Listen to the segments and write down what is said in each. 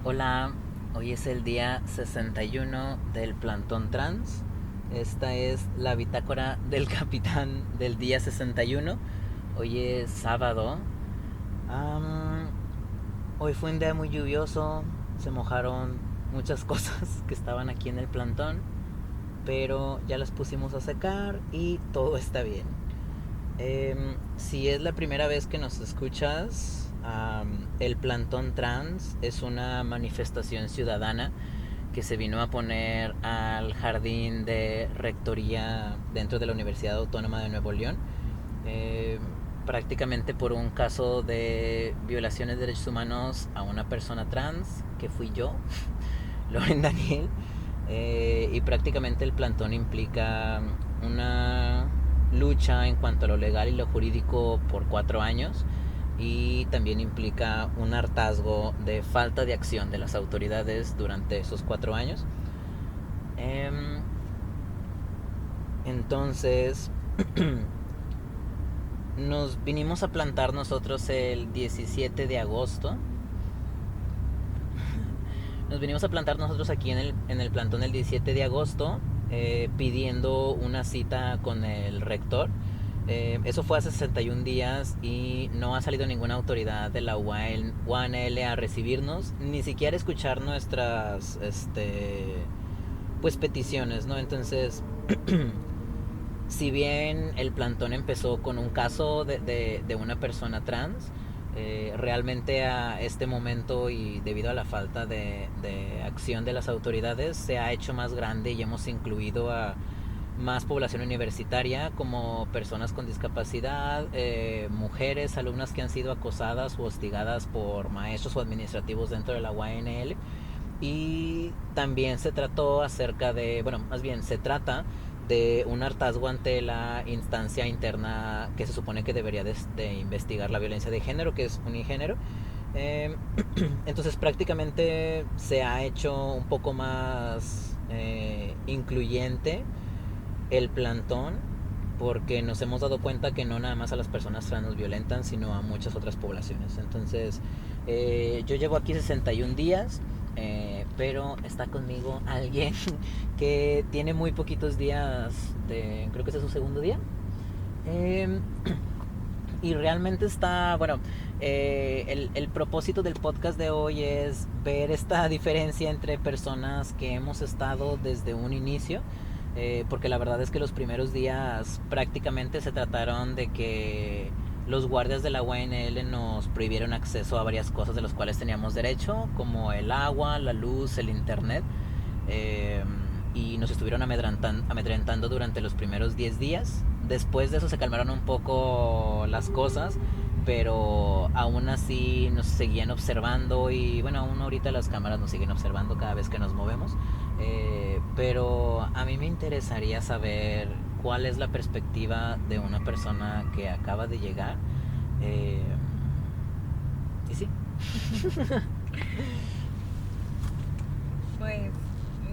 Hola, hoy es el día 61 del plantón trans. Esta es la bitácora del capitán del día 61. Hoy es sábado. Am, Hoy fue un día muy lluvioso. Se mojaron muchas cosas que estaban aquí en el plantón. Pero ya las pusimos a secar y todo está bien. Si es la primera vez que nos escuchas, el Plantón Trans es una manifestación ciudadana que se vino a poner al jardín de rectoría dentro de la Universidad Autónoma de Nuevo León, eh, prácticamente por un caso de violaciones de derechos humanos a una persona trans, que fui yo, Loren Daniel. Y prácticamente el plantón implica una lucha en cuanto a lo legal y lo jurídico por 4 años, y también implica un hartazgo de falta de acción de las autoridades durante esos 4 años. Em, entonces nos vinimos a plantar nosotros el 17 de agosto. Nos vinimos a plantar nosotros aquí en el plantón el 17 de agosto, pidiendo una cita con el rector. Eso fue hace 61 días y no ha salido ninguna autoridad de la UANL a recibirnos, ni siquiera escuchar nuestras pues peticiones, ¿no? Entonces, si bien el plantón empezó con un caso de una persona trans, realmente a este momento y debido a la falta de acción de las autoridades se ha hecho más grande y hemos incluido a más población universitaria, como personas con discapacidad, mujeres, alumnas que han sido acosadas o hostigadas por maestros o administrativos dentro de la UANL. Y también se trató acerca de, bueno, más bien se trata de un hartazgo ante la instancia interna que se supone que debería de investigar la violencia de género, que es Unigénero. Eh, entonces prácticamente se ha hecho un poco más incluyente el plantón, porque nos hemos dado cuenta que no nada más a las personas trans nos violentan, sino a muchas otras poblaciones. Entonces, yo llevo aquí 61 días, pero está conmigo alguien que tiene muy poquitos días, creo que este es su segundo día. Eh, y realmente está, bueno, el propósito del podcast de hoy es ver esta diferencia entre personas que hemos estado desde un inicio, porque la verdad es que los primeros días prácticamente se trataron de que los guardias de la UNL nos prohibieron acceso a varias cosas de las cuales teníamos derecho, como el agua, la luz, el internet. eh, y nos estuvieron amedrentando durante los primeros 10 días. Después de eso se calmaron un poco las cosas, pero aún así nos seguían observando y bueno, aún ahorita las cámaras nos siguen observando cada vez que nos movemos. Pero a mí me interesaría saber cuál es la perspectiva de una persona que acaba de llegar. Eh, y sí. Pues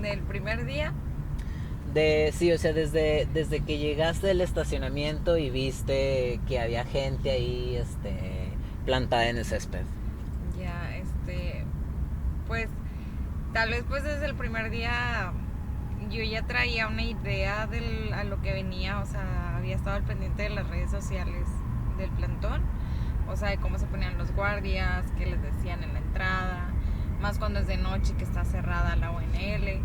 del primer día, Sí, o sea, desde que llegaste del estacionamiento y viste que había gente ahí, plantada en el césped. ya pues tal vez pues desde el primer día yo ya traía una idea a lo que venía, o sea, había estado al pendiente de las redes sociales del plantón, o sea, de cómo se ponían los guardias, qué les decían en la entrada, más cuando es de noche que está cerrada la ONL,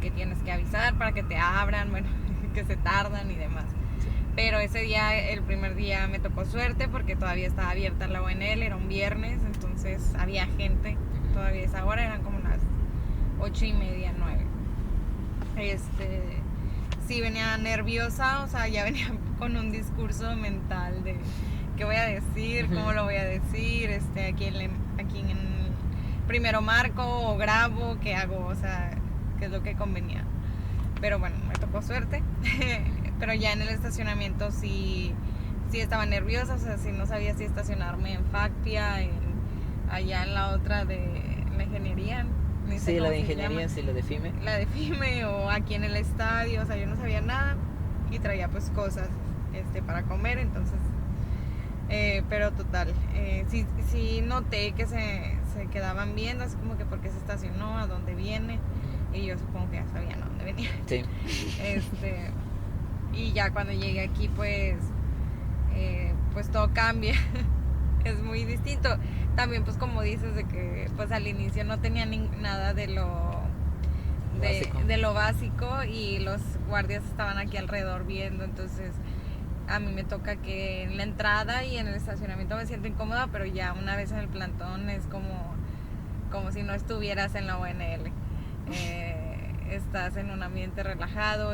que tienes que avisar para que te abran, bueno, que se tardan y demás. Sí. Pero ese día, el primer día, me tocó suerte porque todavía estaba abierta la ONL, era un viernes, entonces había gente. Todavía a esa hora eran como las 8:30, 9. Sí venía nerviosa, o sea, ya venía con un discurso mental de qué voy a decir, cómo lo voy a decir, a quién primero marco o grabo, qué hago, o sea, qué es lo que convenía. Pero bueno, me tocó suerte. Pero ya en el estacionamiento sí estaba nerviosa, o sea, sí no sabía si estacionarme en Factia, allá en la otra de la ingeniería, no sé Sí, la cómo de se llama, ingeniería, sí, la de FIME. la de FIME o aquí en el estadio, o sea, yo no sabía nada y traía pues cosas para comer, entonces, pero total, sí noté que se se quedaban viendo, así como que por qué se estacionó, a dónde viene, y yo supongo que ya sabían a dónde venía. Sí. Y ya cuando llegué aquí, pues todo cambia. Es muy distinto. También, pues como dices, de que pues al inicio no tenía nada de lo básico y los guardias estaban aquí alrededor viendo, entonces a mí me toca que en la entrada y en el estacionamiento me siento incómoda, pero ya una vez en el plantón es como si no estuvieras en la ONL. Estás en un ambiente relajado,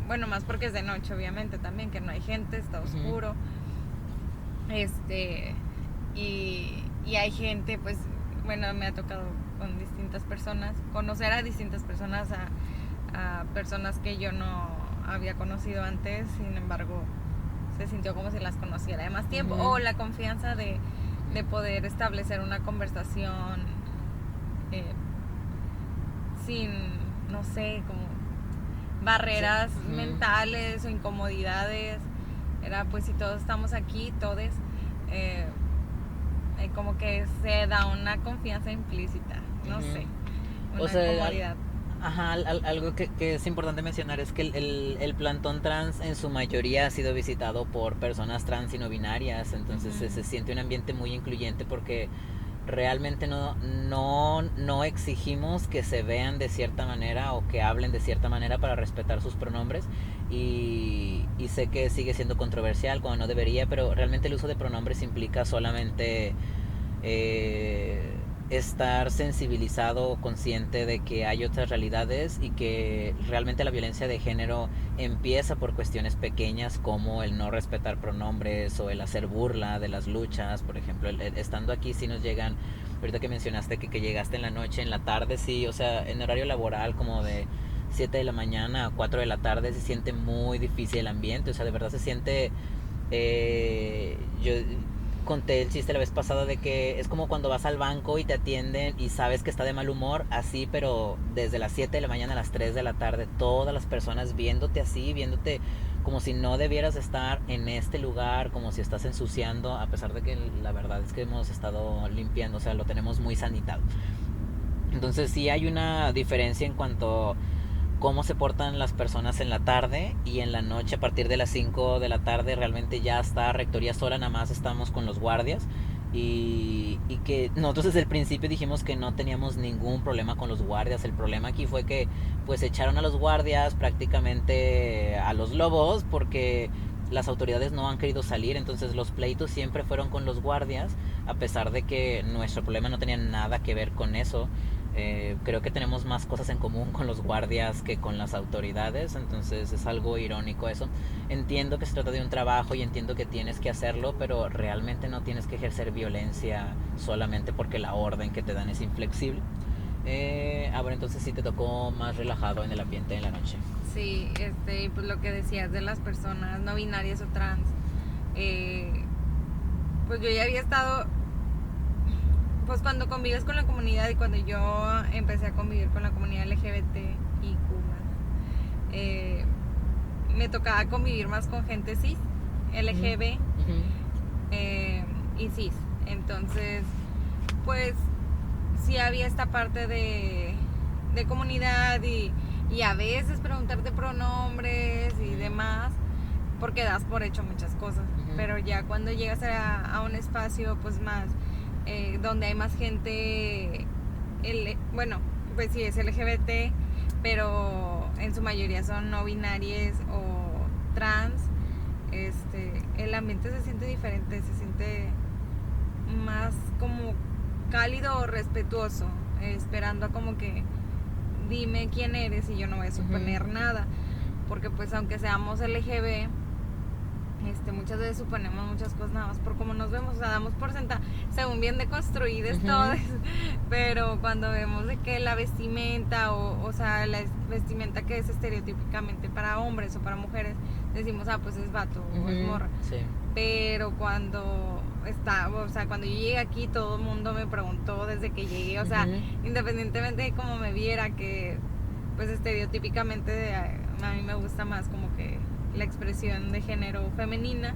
bueno, más porque es de noche, obviamente, también, que no hay gente, está oscuro. Y hay gente, pues, bueno, me ha tocado con distintas personas, conocer a distintas personas, a personas que yo no había conocido antes, sin embargo, se sintió como si las conociera de más tiempo, o la confianza de poder establecer una conversación sin, no sé, como barreras mentales o incomodidades. Era pues si todos estamos aquí, todos, como que se da una confianza implícita, no sé, una comodidad. Algo que es importante mencionar es que el plantón trans en su mayoría ha sido visitado por personas trans y no binarias, entonces se siente un ambiente muy incluyente porque realmente no exigimos que se vean de cierta manera o que hablen de cierta manera para respetar sus pronombres, y sé que sigue siendo controversial cuando no debería, pero realmente el uso de pronombres implica solamente estar sensibilizado o consciente de que hay otras realidades y que realmente la violencia de género empieza por cuestiones pequeñas como el no respetar pronombres o el hacer burla de las luchas. Por ejemplo, estando aquí sí nos llegan, ahorita que mencionaste que llegaste en la noche, en la tarde, sí, o sea, en horario laboral como de 7 de la mañana a 4 de la tarde se siente muy difícil el ambiente, o sea, de verdad se siente... yo conté el chiste la vez pasada de que es como cuando vas al banco y te atienden y sabes que está de mal humor, así, pero desde las 7 de la mañana a las 3 de la tarde, todas las personas viéndote así, viéndote como si no debieras estar en este lugar, como si estás ensuciando, a pesar de que la verdad es que hemos estado limpiando, o sea, lo tenemos muy sanitado. Entonces sí hay una diferencia en cuanto cómo se portan las personas en la tarde, y en la noche a partir de las 5 de la tarde realmente ya está rectoría sola, nada más estamos con los guardias, y que nosotros desde el principio dijimos que no teníamos ningún problema con los guardias. El problema aquí fue que pues echaron a los guardias prácticamente a los lobos porque las autoridades no han querido salir, entonces los pleitos siempre fueron con los guardias, a pesar de que nuestro problema no tenía nada que ver con eso. Creo que tenemos más cosas en común con los guardias que con las autoridades, entonces es algo irónico eso. Entiendo que se trata de un trabajo y entiendo que tienes que hacerlo, pero realmente no tienes que ejercer violencia solamente porque la orden que te dan es inflexible. Bueno, entonces sí te tocó más relajado en el ambiente en la noche. Sí, pues lo que decías de las personas no binarias o trans, pues yo ya había estado, pues cuando convives con la comunidad y cuando yo empecé a convivir con la comunidad LGBT y me tocaba convivir más con gente cis, LGB y cis. Entonces, pues sí había esta parte de comunidad y a veces preguntarte pronombres y demás, porque das por hecho muchas cosas. Pero ya cuando llegas a un espacio pues más donde hay más gente, bueno, pues sí es LGBT, pero en su mayoría son no binarias o trans, el ambiente se siente diferente, se siente más como cálido o respetuoso, esperando a como que dime quién eres y yo no voy a suponer nada, porque pues aunque seamos LGB, muchas veces suponemos muchas cosas nada más por cómo nos vemos, o sea, damos por sentado, según bien deconstruidas todas, pero cuando vemos de que la vestimenta o sea, la vestimenta que es estereotípicamente para hombres o para mujeres, decimos, pues es vato o es morra. Sí. Pero cuando cuando yo llegué aquí, todo el mundo me preguntó desde que llegué, o sea, independientemente de cómo me viera, que pues estereotípicamente a mí me gusta más como que la expresión de género femenina,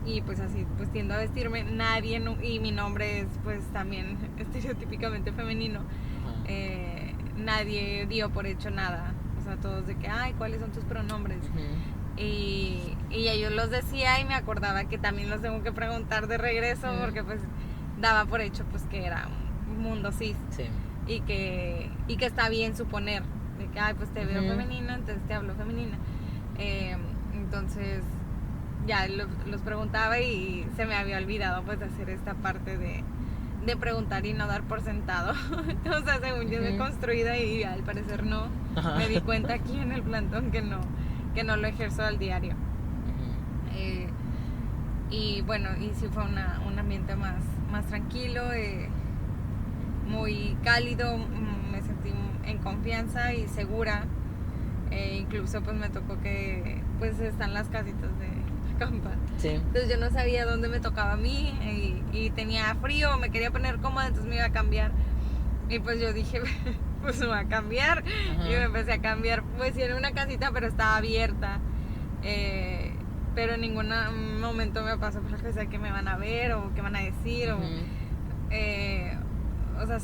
y pues así pues tiendo a vestirme. Nadie, y mi nombre es pues también estereotípicamente femenino. Nadie dio por hecho nada, o sea, todos de que, ay, ¿cuáles son tus pronombres? Y ya yo los decía y me acordaba que también los tengo que preguntar de regreso, porque pues daba por hecho pues que era un mundo cis, sí. y que está bien suponer de que, ay, pues te veo femenina, entonces te hablo femenina. Entonces ya los preguntaba y se me había olvidado pues de hacer esta parte de preguntar y no dar por sentado. O sea, según yo soy construida y al parecer no. Me di cuenta aquí en el plantón que no lo ejerzo al diario. Y bueno, y sí fue un ambiente más tranquilo, muy cálido. Me sentí en confianza y segura. Incluso pues me tocó que pues están las casitas de acampar. Sí. Entonces yo no sabía dónde me tocaba a mí, y tenía frío, me quería poner cómoda, entonces me iba a cambiar. Y pues yo dije, pues me voy a cambiar. Y me empecé a cambiar. Pues sí, era una casita, pero estaba abierta. Pero en ningún momento me pasó por la cabeza que me van a ver o que van a decir. O sea,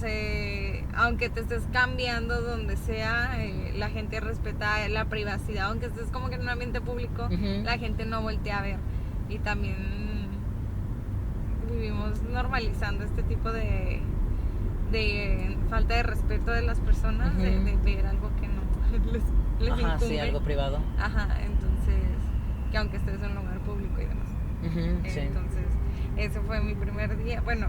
aunque te estés cambiando donde sea, la gente respeta la privacidad. Aunque estés como que en un ambiente público, la gente no voltea a ver. Y también vivimos normalizando este tipo de falta de respeto de las personas, de ver algo que no les incumbe. Sí, algo privado. Entonces, que aunque estés en un lugar público y demás. Entonces, ese fue mi primer día. Bueno,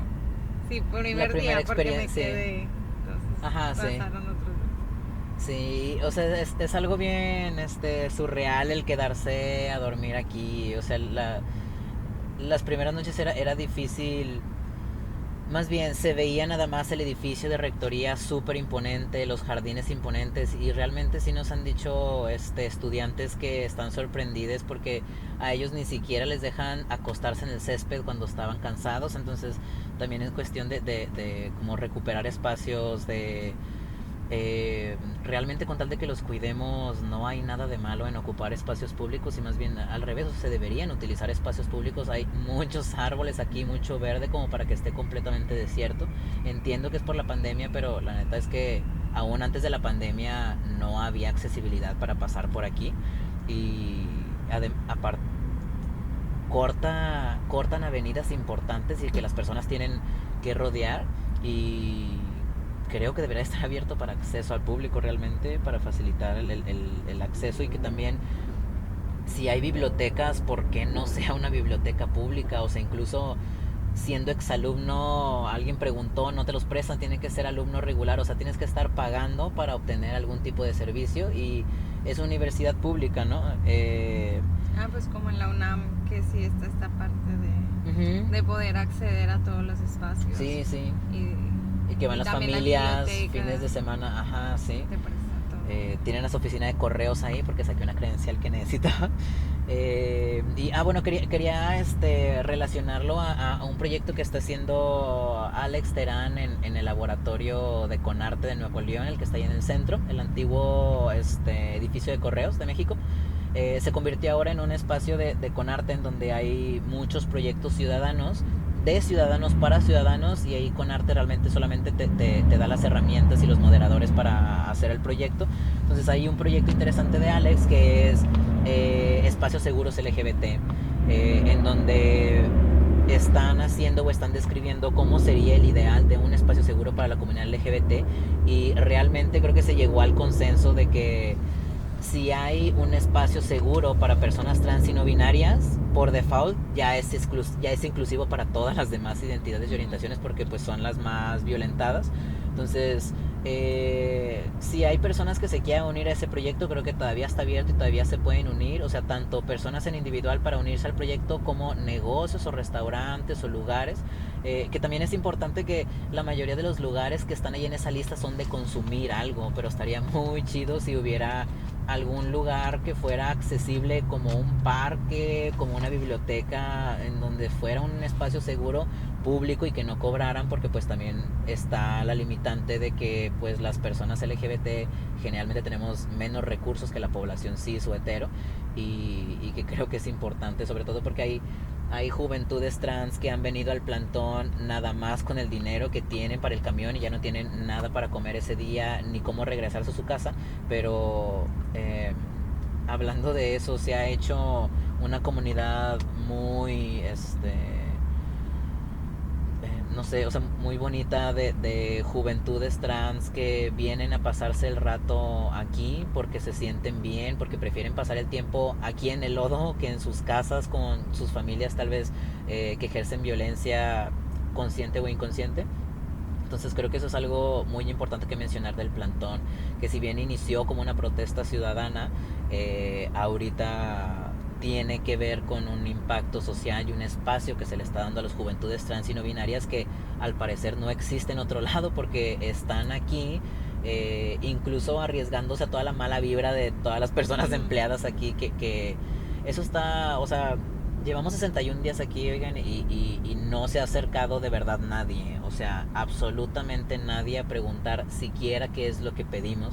sí, primer día porque me quedé. Entonces, pasaron otros días. Sí, o sea, es algo bien surreal el quedarse a dormir aquí. O sea, las primeras noches era difícil. Más bien, se veía nada más el edificio de rectoría súper imponente, los jardines imponentes, y realmente sí nos han dicho estudiantes que están sorprendidos porque a ellos ni siquiera les dejan acostarse en el césped cuando estaban cansados. Entonces también es cuestión de como recuperar espacios, realmente con tal de que los cuidemos. No hay nada de malo en ocupar espacios públicos, y más bien al revés, se deberían utilizar espacios públicos. Hay muchos árboles aquí, mucho verde como para que esté completamente desierto. Entiendo que es por la pandemia, pero la neta es que aún antes de la pandemia no había accesibilidad para pasar por aquí, y aparte cortan avenidas importantes y que las personas tienen que rodear, y creo que debería estar abierto para acceso al público realmente, para facilitar el acceso. Y que también, si hay bibliotecas, ¿por qué no sea una biblioteca pública? O sea, incluso siendo exalumno, alguien preguntó, no te los prestan, tiene que ser alumno regular. O sea, tienes que estar pagando para obtener algún tipo de servicio, y es universidad pública, ¿no? Pues como en la UNAM, que sí está esta parte de poder acceder a todos los espacios. Sí. Y que van las familias fines de semana, sí. Tienen las oficinas de correos ahí porque saqué una credencial que necesitaba. Bueno, quería relacionarlo a un proyecto que está haciendo Alex Terán en el laboratorio de Conarte de Nuevo León, el que está ahí en el centro, el antiguo edificio de correos de México. Se convirtió ahora en un espacio de Conarte, en donde hay muchos proyectos ciudadanos, de ciudadanos para ciudadanos, y ahí Conarte realmente solamente te da las herramientas y los moderadores para hacer el proyecto. Entonces hay un proyecto interesante de Alex que es Espacios Seguros LGBT, en donde están haciendo o están describiendo cómo sería el ideal de un espacio seguro para la comunidad LGBT, y realmente creo que se llegó al consenso de que si hay un espacio seguro para personas trans y no binarias, por default ya es inclusivo para todas las demás identidades y orientaciones, porque pues son las más violentadas. Entonces, si hay personas que se quieran unir a ese proyecto, creo que todavía está abierto y todavía se pueden unir. O sea, tanto personas en individual para unirse al proyecto, como negocios o restaurantes o lugares. Que también es importante que la mayoría de los lugares que están ahí en esa lista son de consumir algo, pero estaría muy chido si hubiera algún lugar que fuera accesible, como un parque, como una biblioteca, en donde fuera un espacio seguro público y que no cobraran, porque pues también está la limitante de que pues las personas LGBT generalmente tenemos menos recursos que la población cis o hetero, y que creo que es importante, sobre todo porque hay Hay juventudes trans que han venido al plantón nada más con el dinero que tienen para el camión y ya no tienen nada para comer ese día ni cómo regresarse a su casa. Pero hablando de eso, se ha hecho una comunidad muy, no sé, o sea, muy bonita de juventudes trans que vienen a pasarse el rato aquí porque se sienten bien, porque prefieren pasar el tiempo aquí en el lodo que en sus casas con sus familias tal vez que ejercen violencia consciente o inconsciente. Entonces creo que eso es algo muy importante que mencionar del plantón, que si bien inició como una protesta ciudadana, ahorita tiene que ver con un impacto social y un espacio que se le está dando a las juventudes trans y no binarias que al parecer no existe en otro lado porque están aquí, incluso arriesgándose a toda la mala vibra de todas las personas empleadas aquí, que eso está, o sea, llevamos 61 días aquí, oigan, y no se ha acercado de verdad nadie, o sea, absolutamente nadie a preguntar siquiera qué es lo que pedimos.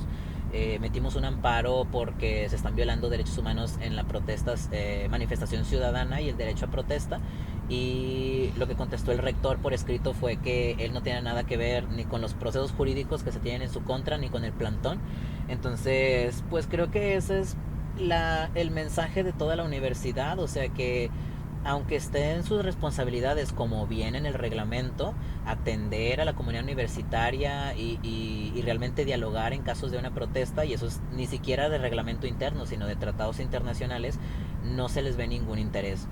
Metimos un amparo porque se están violando derechos humanos en la protestas, manifestación ciudadana y el derecho a protesta. Y lo que contestó el rector por escrito fue que él no tiene nada que ver ni con los procesos jurídicos que se tienen en su contra ni con el plantón. Entonces, pues creo que ese es el mensaje de toda la universidad, o sea que aunque esté en sus responsabilidades como viene en el reglamento, atender a la comunidad universitaria y realmente dialogar en casos de una protesta, y eso es ni siquiera de reglamento interno, sino de tratados internacionales, no se les ve ningún interés.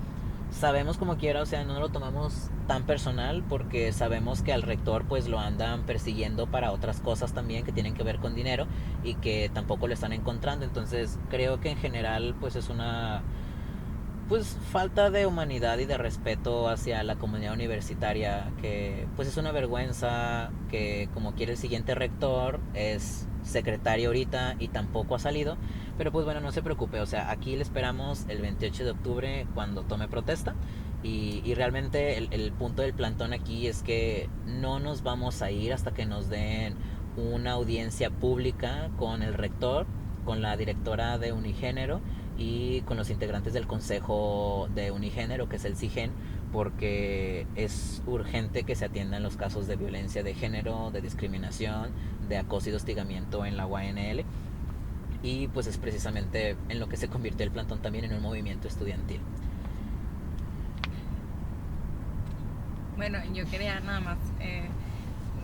Sabemos como quiera, o sea, no lo tomamos tan personal porque sabemos que al rector pues lo andan persiguiendo para otras cosas también que tienen que ver con dinero y que tampoco lo están encontrando. Entonces creo que en general pues es una pues falta de humanidad y de respeto hacia la comunidad universitaria, que pues es una vergüenza que como quiere el siguiente rector es secretario ahorita y tampoco ha salido, pero pues bueno, no se preocupe, o sea, aquí le esperamos el 28 de octubre cuando tome protesta y realmente el punto del plantón aquí es que no nos vamos a ir hasta que nos den una audiencia pública con el rector, con la directora de Unigénero y con los integrantes del consejo de Unigénero, que es el CIGEN, porque es urgente que se atiendan los casos de violencia de género, de discriminación, de acoso y de hostigamiento en la UANL, y pues es precisamente en lo que se convirtió el plantón también, en un movimiento estudiantil. Bueno, yo quería nada más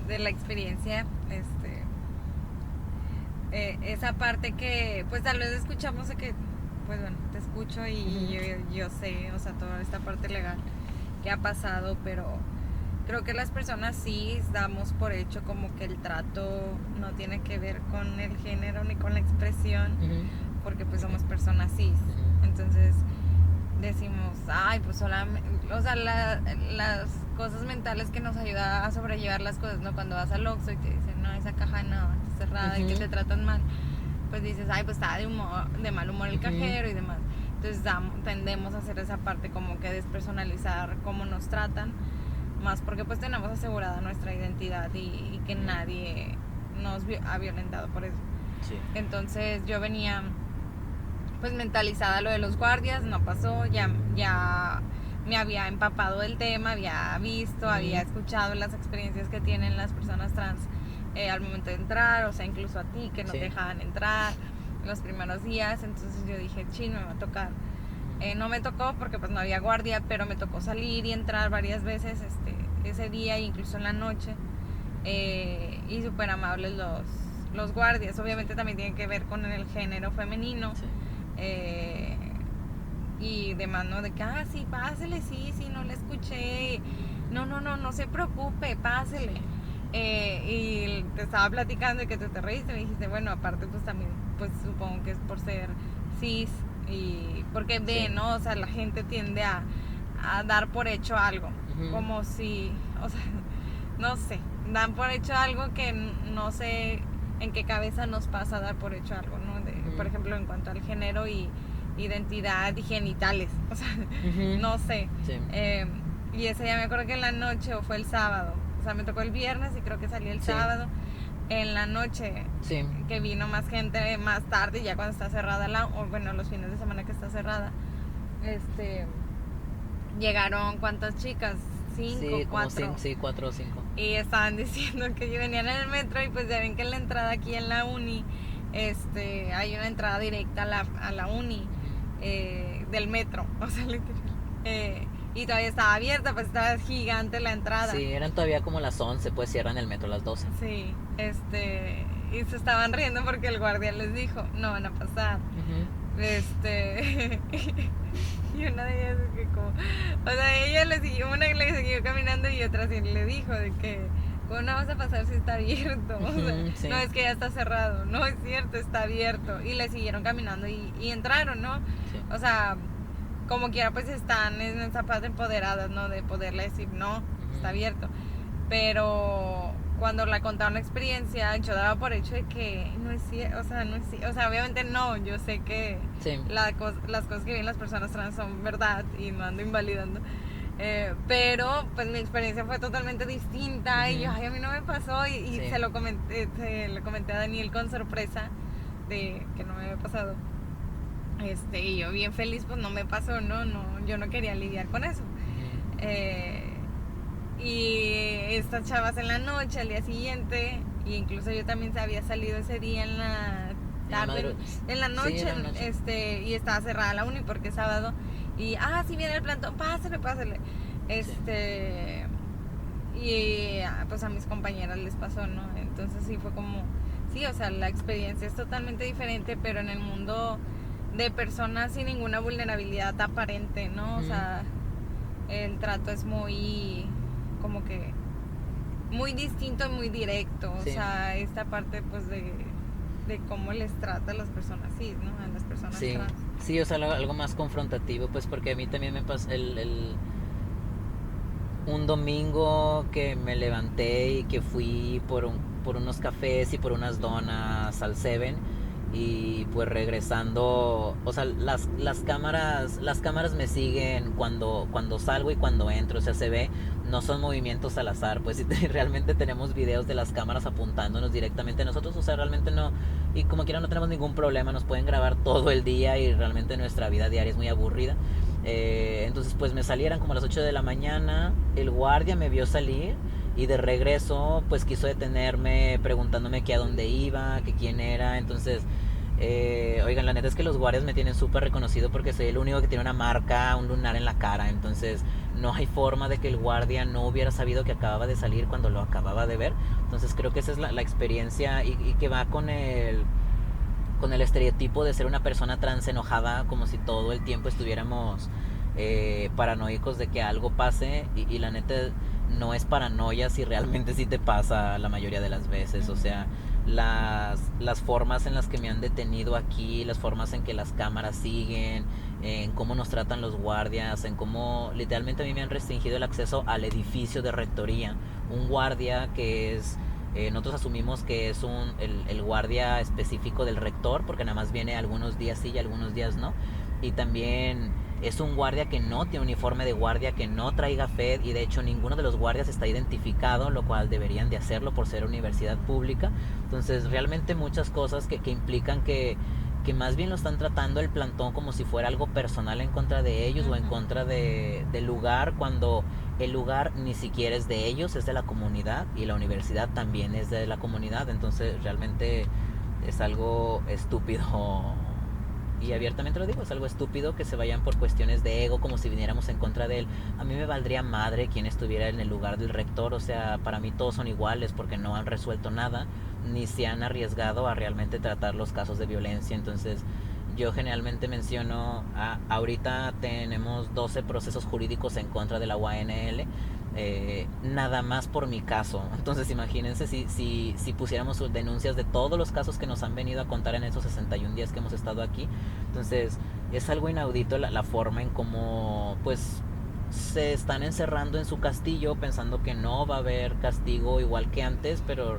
de la experiencia, esa parte que pues tal vez escuchamos de que, pues bueno, te escucho y yo sé, o sea, toda esta parte legal que ha pasado, pero creo que las personas sí damos por hecho como que el trato no tiene que ver con el género ni con la expresión, porque pues somos personas cis. Entonces decimos, ay, pues solamente, o sea, las cosas mentales que nos ayuda a sobrellevar las cosas, ¿no? Cuando vas al Oxxo y te dicen, no, esa caja no, está cerrada y que te tratan mal, pues dices, ay, pues está de mal humor el cajero y demás. Entonces tendemos a hacer esa parte como que despersonalizar cómo nos tratan, más porque pues tenemos asegurada nuestra identidad y que nadie nos ha violentado por eso. Sí. Entonces yo venía pues mentalizada lo de los guardias, no pasó, ya me había empapado del tema, había visto, había escuchado las experiencias que tienen las personas trans al momento de entrar, o sea, incluso a ti que no te dejaban entrar los primeros días. Entonces yo dije, chino, me va a tocar. No me tocó porque pues no había guardia, pero me tocó salir y entrar varias veces ese día e incluso en la noche, y súper amables los guardias. Obviamente también tienen que ver con el género femenino. Sí. Y demás, ¿no? De que, sí, pásele, sí, no le escuché, no se preocupe, pásele. Y te estaba platicando y que te reíste, me dijiste, bueno, aparte pues también, pues supongo que es por ser cis y porque ve, ¿no? O sea, la gente tiende a dar por hecho algo, como si, o sea, no sé, dan por hecho algo que no sé en qué cabeza nos pasa a dar por hecho algo, ¿no? Por ejemplo, en cuanto al género y identidad y genitales, o sea, no sé. Sí. Y ese día me acuerdo que en la noche, o fue el sábado, o sea, me tocó el viernes y creo que salí el sábado, en la noche, que vino más gente más tarde, ya cuando está cerrada o bueno, los fines de semana que está cerrada, llegaron, ¿cuántas chicas? Sí, ¿Cinco, como cuatro? sí, 4 o 5. Y estaban diciendo que venían en el metro y pues ya ven que en la entrada aquí en la uni, hay una entrada directa a la uni del metro, o sea, literal. Y todavía estaba abierta, pues estaba gigante la entrada. Sí, eran todavía como las 11, pues cierran el metro a las 12. Sí, y se estaban riendo porque el guardia les dijo, no van a pasar. Y una de ellas es que como, o sea, ella le siguió, una le siguió caminando y otra sí le dijo de que, ¿cómo no vas a pasar si está abierto? O sea, Sí. no, es que ya está cerrado, no es cierto, está abierto. Y le siguieron caminando y entraron, ¿no? Sí. O sea, como quiera pues están en esa parte empoderadas, ¿no? De poderle decir, no, está abierto. Pero cuando la contaron la experiencia, yo daba por hecho de que no es cierto, o sea, no es cierto, o sea, obviamente no, yo sé que Sí. las cosas que viven las personas trans son verdad y no ando invalidando, pero pues mi experiencia fue totalmente distinta y yo, ay, a mí no me pasó y Sí. se lo comenté a Daniel con sorpresa de que no me había pasado. Y yo bien feliz, pues no me pasó, no, yo no quería lidiar con eso. Y estas chavas en la noche, al día siguiente, y incluso yo también se había salido ese día en la tarde, en la noche, Sí, en la noche. y estaba cerrada la uni porque es sábado, y sí viene el plantón, pásale. Y pues a mis compañeras les pasó, ¿no? Entonces sí fue como, sí, o sea, la experiencia es totalmente diferente, pero en el mundo de personas sin ninguna vulnerabilidad aparente, ¿no? O sea, el trato es muy, como que, muy distinto y muy directo. Sí. O sea, esta parte pues de cómo les trata a las personas cis, ¿no? A las personas Sí. trans. Sí, o sea, algo más confrontativo, pues porque a mí también me pasó un domingo que me levanté y que fui por unos cafés y por unas donas al Seven, y pues regresando, o sea, las cámaras me siguen cuando salgo y cuando entro, o sea, se ve, no son movimientos al azar, pues realmente tenemos videos de las cámaras apuntándonos directamente a nosotros, o sea, realmente no, y como quiera no tenemos ningún problema, nos pueden grabar todo el día y realmente nuestra vida diaria es muy aburrida. Entonces pues me salieran como a las 8 de la mañana, el guardia me vio salir y de regreso pues quiso detenerme preguntándome que a dónde iba, que quién era. Entonces oigan, la neta es que los guardias me tienen súper reconocido porque soy el único que tiene una marca, un lunar en la cara. Entonces no hay forma de que el guardia no hubiera sabido que acababa de salir cuando lo acababa de ver. Entonces creo que esa es la experiencia y que va con el estereotipo de ser una persona trans enojada, como si todo el tiempo estuviéramos paranoicos de que algo pase, y la neta no es paranoia si realmente sí te pasa la mayoría de las veces. O sea, las formas en las que me han detenido aquí, las formas en que las cámaras siguen, en cómo nos tratan los guardias, en cómo literalmente a mí me han restringido el acceso al edificio de rectoría. Un guardia que es nosotros asumimos que es el guardia específico del rector, porque nada más viene algunos días sí y algunos días no. Y también es un guardia que no tiene uniforme de guardia, que no traiga FED, y de hecho ninguno de los guardias está identificado, lo cual deberían de hacerlo por ser universidad pública. Entonces realmente muchas cosas que implican que más bien lo están tratando el plantón como si fuera algo personal en contra de ellos o en contra del lugar, cuando el lugar ni siquiera es de ellos, es de la comunidad, y la universidad también es de la comunidad. Entonces realmente es algo estúpido, y abiertamente lo digo, es algo estúpido que se vayan por cuestiones de ego, como si viniéramos en contra de él. A mí me valdría madre quien estuviera en el lugar del rector, o sea, para mí todos son iguales porque no han resuelto nada, ni se han arriesgado a realmente tratar los casos de violencia. Entonces yo generalmente menciono, ahorita tenemos 12 procesos jurídicos en contra de la UANL, nada más por mi caso. Entonces imagínense si pusiéramos denuncias de todos los casos que nos han venido a contar en esos 61 días que hemos estado aquí. Entonces es algo inaudito la forma en cómo pues se están encerrando en su castillo pensando que no va a haber castigo igual que antes, pero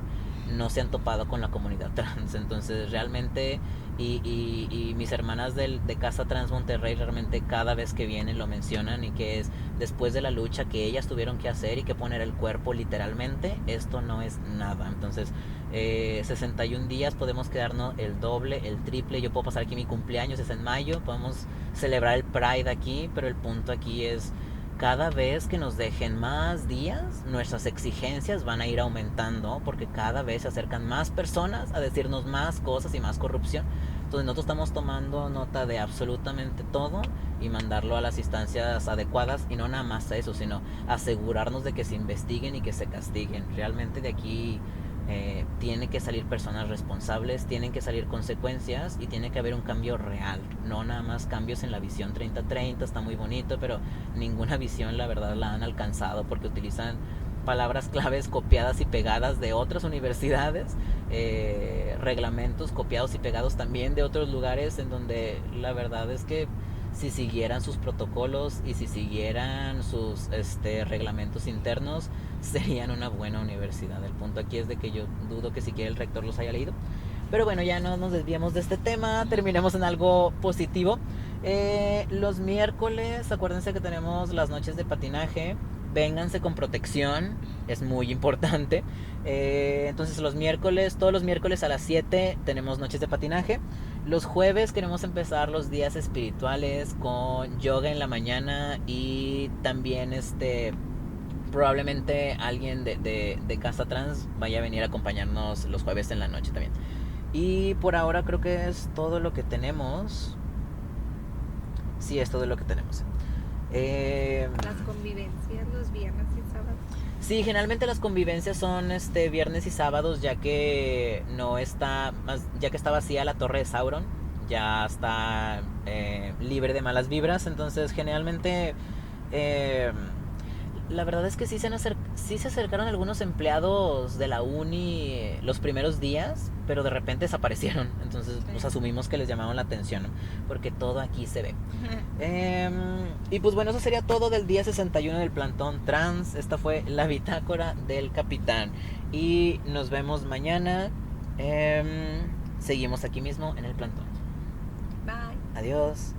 no se han topado con la comunidad trans. Entonces realmente y mis hermanas de Casa Trans Monterrey realmente cada vez que vienen lo mencionan, y que es después de la lucha que ellas tuvieron que hacer y que poner el cuerpo literalmente, esto no es nada. Entonces 61 días podemos quedarnos el doble, el triple. Yo puedo pasar aquí, mi cumpleaños es en mayo, podemos celebrar el Pride aquí, pero el punto aquí es cada vez que nos dejen más días, nuestras exigencias van a ir aumentando porque cada vez se acercan más personas a decirnos más cosas y más corrupción. Entonces nosotros estamos tomando nota de absolutamente todo y mandarlo a las instancias adecuadas, y no nada más a eso, sino asegurarnos de que se investiguen y que se castiguen. Realmente de aquí tiene que salir personas responsables, tienen que salir consecuencias y tiene que haber un cambio real, no nada más cambios en la visión 30-30, está muy bonito, pero ninguna visión la verdad la han alcanzado porque utilizan palabras claves copiadas y pegadas de otras universidades, reglamentos copiados y pegados también de otros lugares, en donde la verdad es que si siguieran sus protocolos y si siguieran sus reglamentos internos, serían una buena universidad. El punto aquí es de que yo dudo que siquiera el rector los haya leído. Pero bueno, ya no nos desviemos de este tema, terminemos en algo positivo. Los miércoles, acuérdense que tenemos las noches de patinaje. Vénganse con protección, es muy importante. Entonces los miércoles, todos los miércoles a las 7 tenemos noches de patinaje. Los jueves queremos empezar los días espirituales con yoga en la mañana, y también probablemente alguien de Casa Trans vaya a venir a acompañarnos los jueves en la noche también. Y por ahora creo que es todo lo que tenemos. Sí, es todo lo que tenemos. Las convivencias los viernes y sábados. Sí, generalmente las convivencias son viernes y sábados, ya que no está ya que está vacía la Torre de Sauron, ya está libre de malas vibras. Entonces generalmente la verdad es que sí se acercaron algunos empleados de la uni los primeros días, pero de repente desaparecieron. Entonces pues asumimos que les llamaron la atención, ¿no? Porque todo aquí se ve. Y pues bueno, eso sería todo del día 61 del plantón trans. Esta fue la bitácora del capitán, y nos vemos mañana. Seguimos aquí mismo en el plantón. Bye. Adiós.